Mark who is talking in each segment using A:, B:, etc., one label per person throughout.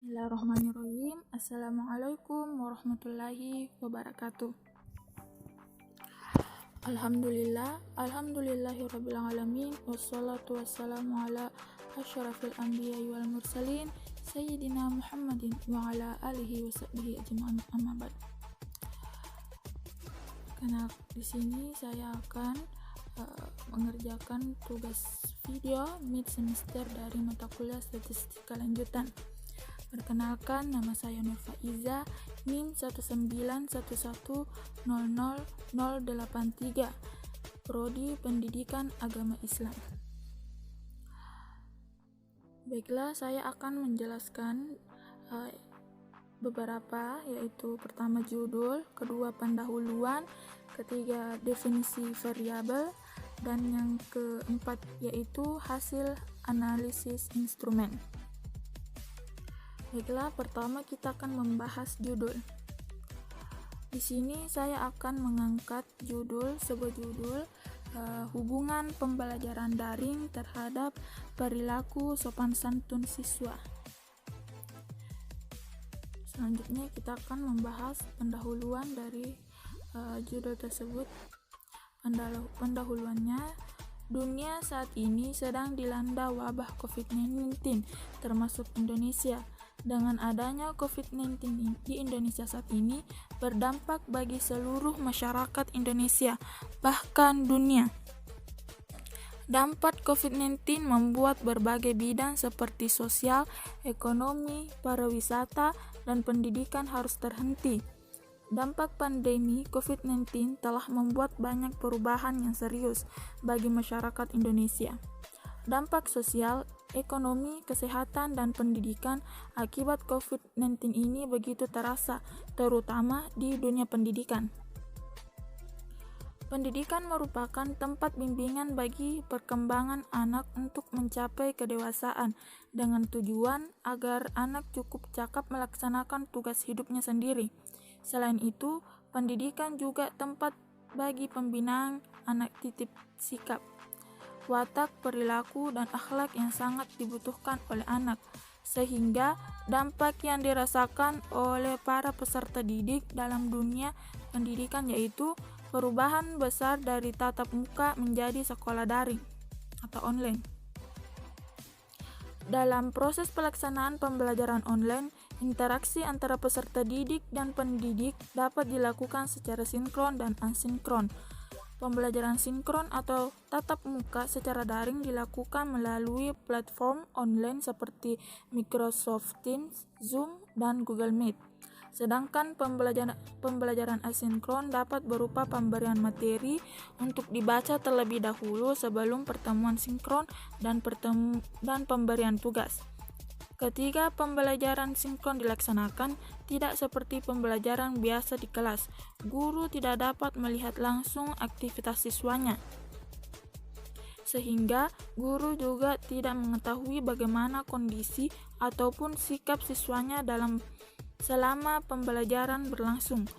A: Bismillahirrahmanirrahim. Assalamualaikum warahmatullahi wabarakatuh. Alhamdulillahirabbil alamin, wassalatu wassalamu ala asyrafil anbiya'i wal mursalin sayyidina Muhammadin wa ala alihi washabbihi ajma'in, amma ba'd. Karena di sini saya akan mengerjakan tugas video mid semester dari mata kuliah statistika lanjutan. Perkenalkan, nama saya Nur Faiza, NIM 191100083, Prodi Pendidikan Agama Islam. Baiklah, saya akan menjelaskan beberapa, yaitu pertama judul, kedua pendahuluan, ketiga definisi variabel, dan yang keempat yaitu hasil analisis instrumen. Baiklah, pertama kita akan membahas judul. Di sini saya akan mengangkat sebuah judul hubungan pembelajaran daring terhadap perilaku sopan santun siswa. Selanjutnya kita akan membahas pendahuluan dari judul tersebut. Pendahuluannya, dunia saat ini sedang dilanda wabah COVID-19 termasuk Indonesia. Dengan adanya COVID-19 di Indonesia saat ini berdampak bagi seluruh masyarakat Indonesia, bahkan dunia. Dampak COVID-19 membuat berbagai bidang seperti sosial, ekonomi, pariwisata, dan pendidikan harus terhenti. Dampak pandemi COVID-19 telah membuat banyak perubahan yang serius bagi masyarakat Indonesia. Dampak sosial, ekonomi, kesehatan, dan pendidikan akibat COVID-19 ini begitu terasa, terutama di dunia pendidikan. Pendidikan merupakan tempat bimbingan bagi perkembangan anak untuk mencapai kedewasaan dengan tujuan agar anak cukup cakap melaksanakan tugas hidupnya sendiri. Selain itu, pendidikan juga tempat bagi pembinaan anak titip sikap, watak, perilaku, dan akhlak yang sangat dibutuhkan oleh anak, sehingga dampak yang dirasakan oleh para peserta didik dalam dunia pendidikan yaitu perubahan besar dari tatap muka menjadi sekolah daring atau online. Dalam proses pelaksanaan pembelajaran online, interaksi antara peserta didik dan pendidik dapat dilakukan secara sinkron dan asinkron. Pembelajaran sinkron atau tatap muka secara daring dilakukan melalui platform online seperti Microsoft Teams, Zoom, dan Google Meet. Sedangkan pembelajaran asinkron dapat berupa pemberian materi untuk dibaca terlebih dahulu sebelum pertemuan sinkron dan pemberian tugas. Ketika pembelajaran sinkron dilaksanakan, tidak seperti pembelajaran biasa di kelas, guru tidak dapat melihat langsung aktivitas siswanya, sehingga guru juga tidak mengetahui bagaimana kondisi ataupun sikap siswanya selama pembelajaran berlangsung.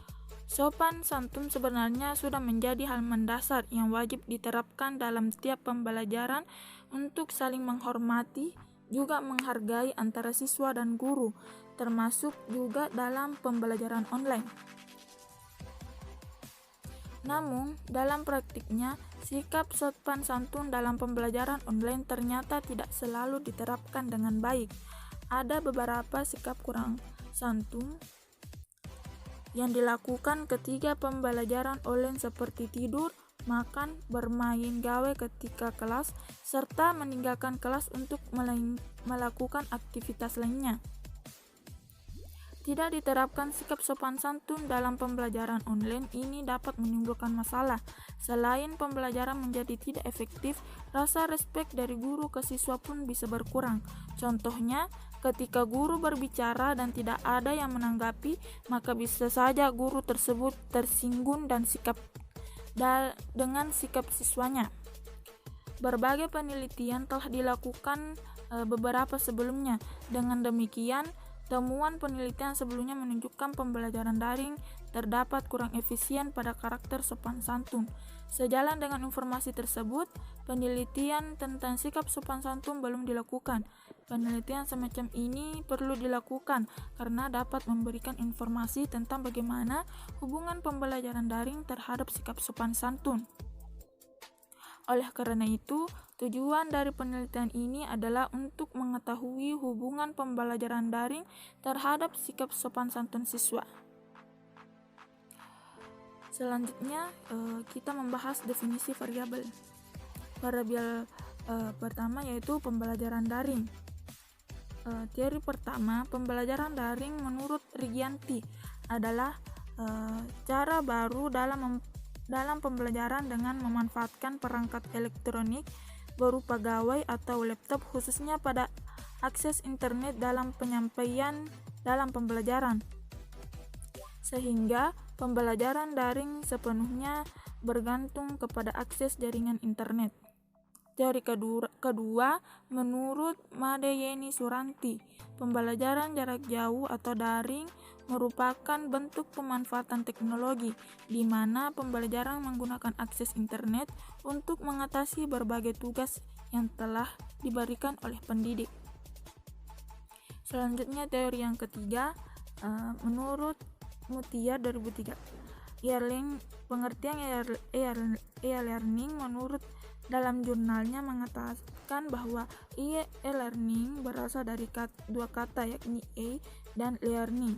A: Sopan santun sebenarnya sudah menjadi hal mendasar yang wajib diterapkan dalam setiap pembelajaran untuk saling menghormati, juga menghargai antara siswa dan guru, termasuk juga dalam pembelajaran online. Namun, dalam praktiknya, sikap sopan santun dalam pembelajaran online ternyata tidak selalu diterapkan dengan baik. Ada beberapa sikap kurang santun yang dilakukan ketika pembelajaran online seperti tidur, makan, bermain gawe ketika kelas, serta meninggalkan kelas untuk melakukan aktivitas lainnya. Tidak diterapkan sikap sopan santun dalam pembelajaran online ini dapat menimbulkan masalah. Selain pembelajaran menjadi tidak efektif, rasa respek dari guru ke siswa pun bisa berkurang. Contohnya, ketika guru berbicara dan tidak ada yang menanggapi, maka bisa saja guru tersebut tersinggung dengan sikap siswanya. Berbagai penelitian telah dilakukan beberapa sebelumnya. Dengan demikian, temuan penelitian sebelumnya menunjukkan pembelajaran daring terdapat kurang efisien pada karakter sopan santun. Sejalan dengan informasi tersebut, penelitian tentang sikap sopan santun belum dilakukan. Penelitian semacam ini perlu dilakukan karena dapat memberikan informasi tentang bagaimana hubungan pembelajaran daring terhadap sikap sopan santun. Oleh karena itu, tujuan dari penelitian ini adalah untuk mengetahui hubungan pembelajaran daring terhadap sikap sopan santun siswa. Selanjutnya, kita membahas definisi variabel. Variabel pertama yaitu pembelajaran daring. Teori pertama, pembelajaran daring menurut Rigianti adalah cara baru dalam pembelajaran dengan memanfaatkan perangkat elektronik berupa gawai atau laptop, khususnya pada akses internet dalam penyampaian dalam pembelajaran, sehingga pembelajaran daring sepenuhnya bergantung kepada akses jaringan internet. Teori kedua menurut Made Yeni Suranti, pembelajaran jarak jauh atau daring merupakan bentuk pemanfaatan teknologi di mana pembelajaran menggunakan akses internet untuk mengatasi berbagai tugas yang telah diberikan oleh pendidik. Selanjutnya teori yang ketiga menurut Mutia 2003. Pengertian e-learning menurut dalam jurnalnya mengatakan bahwa e-learning berasal dari dua kata yakni e dan learning.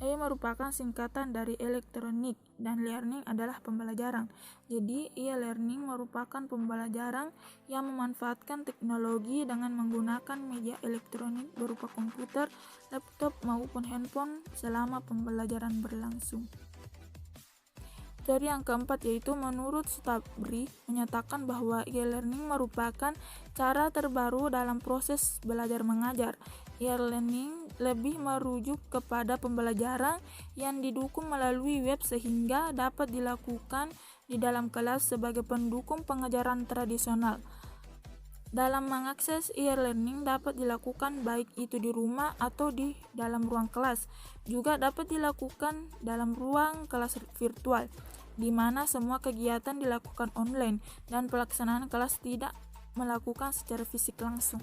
A: E merupakan singkatan dari elektronik dan learning adalah pembelajaran. Jadi e-learning merupakan pembelajaran yang memanfaatkan teknologi dengan menggunakan media elektronik berupa komputer, laptop maupun handphone selama pembelajaran berlangsung. Teori yang keempat yaitu menurut Stabri menyatakan bahwa e-learning merupakan cara terbaru dalam proses belajar mengajar. E-learning lebih merujuk kepada pembelajaran yang didukung melalui web sehingga dapat dilakukan di dalam kelas sebagai pendukung pengajaran tradisional. Dalam mengakses e-learning dapat dilakukan baik itu di rumah atau di dalam ruang kelas. Juga dapat dilakukan dalam ruang kelas virtual, di mana semua kegiatan dilakukan online dan pelaksanaan kelas tidak melakukan secara fisik langsung.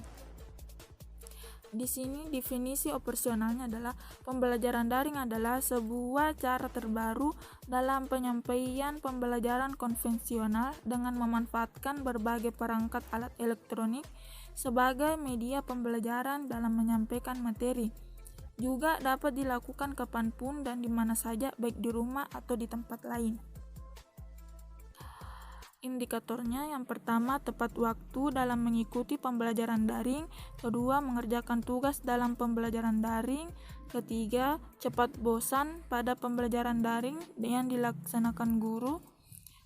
A: Di sini definisi operasionalnya adalah pembelajaran daring adalah sebuah cara terbaru dalam penyampaian pembelajaran konvensional dengan memanfaatkan berbagai perangkat alat elektronik sebagai media pembelajaran dalam menyampaikan materi. Juga dapat dilakukan kapanpun dan di mana saja, baik di rumah atau di tempat lain. Indikatornya yang pertama tepat waktu dalam mengikuti pembelajaran daring, kedua mengerjakan tugas dalam pembelajaran daring, ketiga cepat bosan pada pembelajaran daring yang dilaksanakan guru,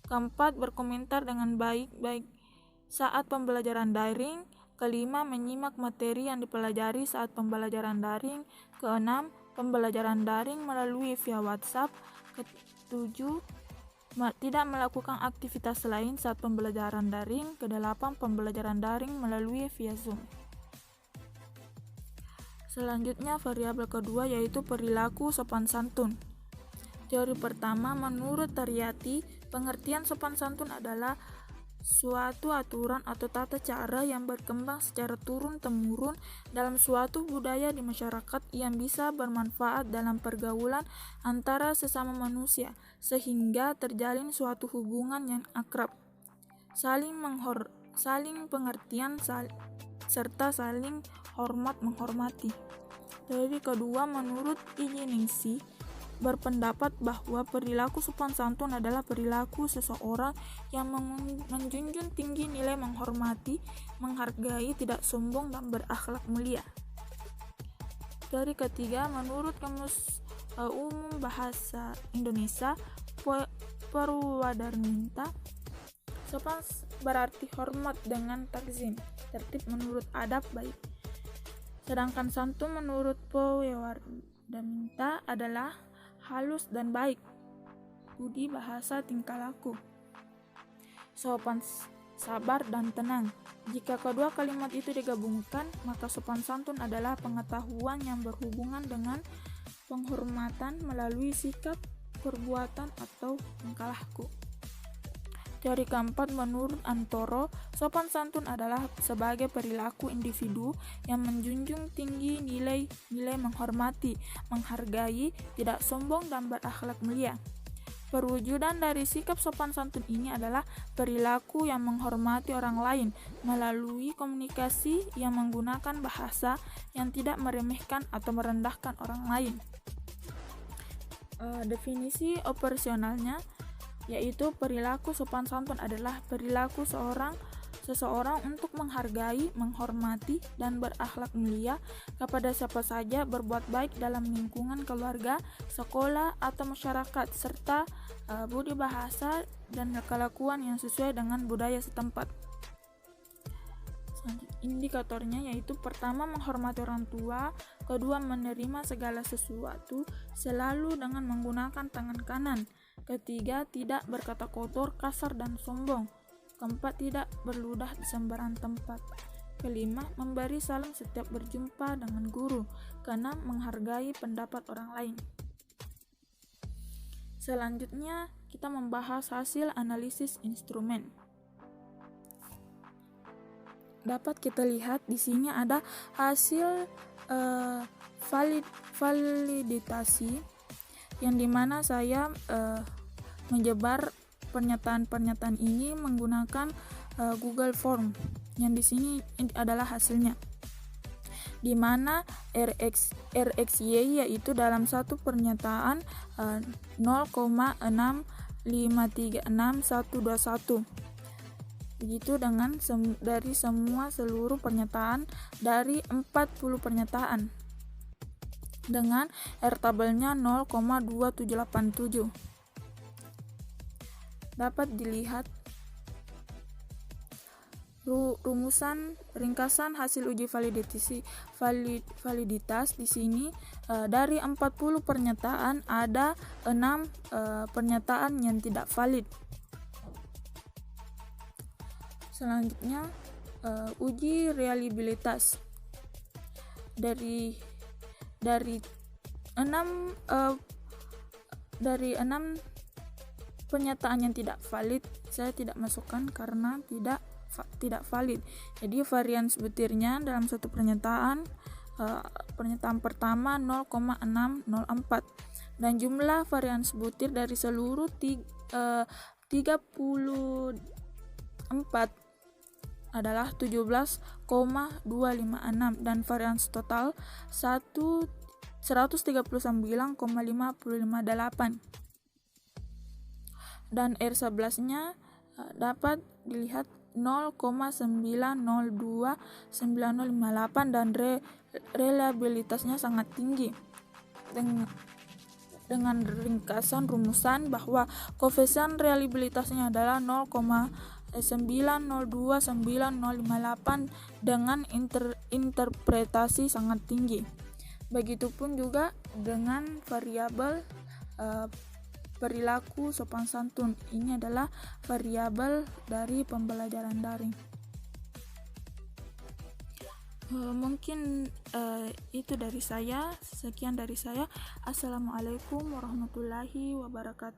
A: keempat berkomentar dengan baik-baik saat pembelajaran daring, kelima menyimak materi yang dipelajari saat pembelajaran daring, keenam pembelajaran daring melalui via WhatsApp, ketujuh tidak melakukan aktivitas lain saat pembelajaran daring, kedelapan pembelajaran daring melalui via Zoom. Selanjutnya variabel kedua yaitu perilaku sopan santun. Teori pertama menurut Taryati, pengertian sopan santun adalah suatu aturan atau tata cara yang berkembang secara turun-temurun dalam suatu budaya di masyarakat yang bisa bermanfaat dalam pergaulan antara sesama manusia, sehingga terjalin suatu hubungan yang akrab, saling pengertian, serta saling hormat-menghormati. Teori kedua menurut Ijiningsi berpendapat bahwa perilaku sopan santun adalah perilaku seseorang yang menjunjung tinggi nilai menghormati, menghargai, tidak sombong, dan berakhlak mulia. Teori ketiga menurut Kamus Umum Bahasa Indonesia Purwadarminta, sopan berarti hormat dengan takzim, tertib menurut adab baik. Sedangkan santun menurut Purwadarminta adalah halus dan baik, budi bahasa tingkah laku, sopan, sabar, dan tenang. Jika kedua kalimat itu digabungkan, maka sopan santun adalah pengetahuan yang berhubungan dengan penghormatan melalui sikap, perbuatan atau tingkah laku. Teori keempat, menurut Antoro, sopan santun adalah sebagai perilaku individu yang menjunjung tinggi nilai-nilai menghormati, menghargai, tidak sombong, dan berakhlak mulia. Perwujudan dari sikap sopan santun ini adalah perilaku yang menghormati orang lain melalui komunikasi yang menggunakan bahasa yang tidak meremehkan atau merendahkan orang lain. Definisi operasionalnya yaitu perilaku sopan santun adalah perilaku seseorang untuk menghargai, menghormati, dan berakhlak mulia kepada siapa saja, berbuat baik dalam lingkungan keluarga, sekolah, atau masyarakat, serta budi bahasa dan kelakuan yang sesuai dengan budaya setempat. Indikatornya yaitu pertama, menghormati orang tua, kedua, menerima segala sesuatu selalu dengan menggunakan tangan kanan, ketiga, tidak berkata kotor, kasar, dan sombong, keempat, tidak berludah di sembarang tempat, kelima, memberi salam setiap berjumpa dengan guru, keenam, menghargai pendapat orang lain. Selanjutnya kita membahas hasil analisis instrumen. Dapat kita lihat di sini ada hasil validasi yang dimana saya menyebar pernyataan-pernyataan ini menggunakan Google Form, yang di sini adalah hasilnya, di mana RXY yaitu dalam satu pernyataan 0,65361121. Begitu dengan dari seluruh pernyataan dari 40 pernyataan dengan R tabelnya 0,2787. Dapat dilihat rumusan ringkasan hasil uji validitas di sini. Dari 40 pernyataan ada 6 pernyataan yang tidak valid. Selanjutnya uji reliabilitas. Dari 6 pernyataan yang tidak valid, saya tidak masukkan karena tidak valid. Jadi varians butirnya dalam satu pernyataan pertama 0,604 dan jumlah varians butir dari seluruh 34 adalah 17,256 dan varians total 139,558 dan R11-nya dapat dilihat 0,9029058 dan reliabilitasnya sangat tinggi. Dengan ringkasan rumusan bahwa koefisien reliabilitasnya adalah 0,9029058 dengan interpretasi sangat tinggi. Begitupun juga dengan variabel perilaku sopan santun. Ini adalah variabel dari pembelajaran daring. Mungkin itu dari saya. Sekian dari saya. Assalamualaikum warahmatullahi wabarakatuh.